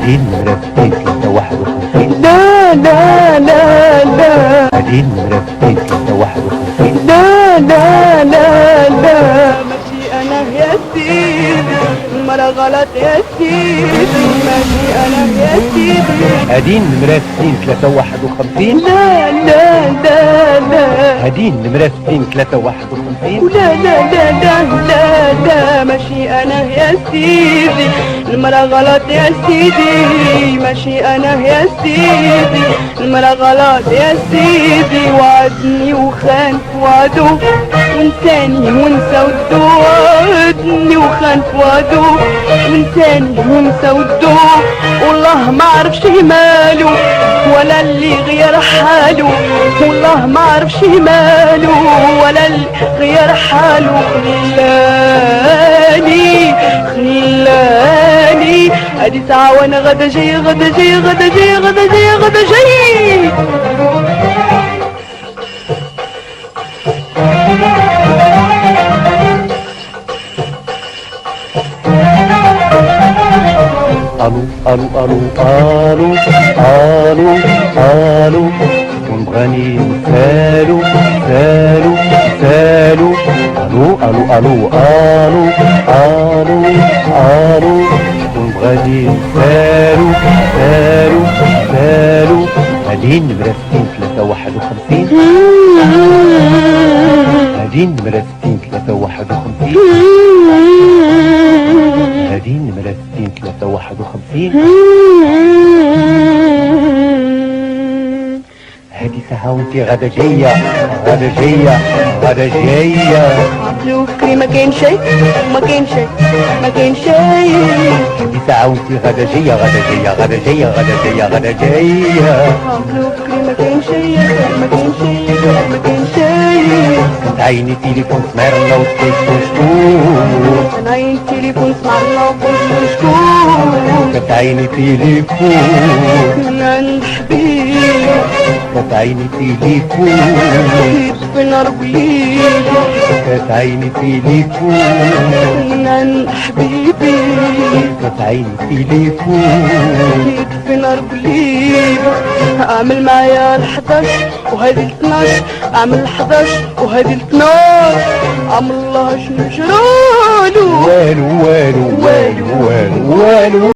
ادين نمرة 251. لا لا لا لا ادين نمرة 251. لا لا لا لا ماشي انا يا سيدي المرة غلط يا سيدي ماشي انا يا سيدي ادين نمرة 251. لا لا لا لا ادين نمرة 251. لا لا لا لا لا لا ماشي انا يا سيدي المرة غلط يا سيدي ماشي انا يا سيدي المرة غلط يا سيدي وعدني وخان وعدو وانساني ونسى ودو وعدني وخان وعدو وانساني ونسى ودو والله ما عرفش ماله ولا اللي غير حاله والله ما عرفش ماله ولا اللي غير حاله خلاني ادي ساعة وانا غدا جاي غدا جاي غدا جاي غدا جاي غدا جاي الو الو الو الو الو الو ونبغاني سالو سالو سالو الو الو الو الو الو الو ونبغاني سالو سالو سالو ادين نمرة 251. ادين نمرة 251. ادين نمرة 251. هادي ساعة وانتي غدا جاية غدا جاية غدا جاية عقلي وفكري ما كاين شي ما كاين شي ما كاين شي هادي ساعة وانتي غدا جاية غدا جاية غدا جاية غدا جاية غدا جاية عقلي وفكري ما كاين شي ما كاين شي ما كاين شي كانت عيني تليفون سمعنا وتكون شكون كان عيني تليفون سمعنا وكنت شكون كانت عيني تليفون من عند حبيبي كانت عيني تليفون في نار بليل كانت عيني تليفون من عند حبيبي كانت عيني تليفون في نار بليل اعمل معايا ال11 وهذه ال12 اعمل 11 وهذه ال12 عم الله شنو جرالو والو والو والو والو والو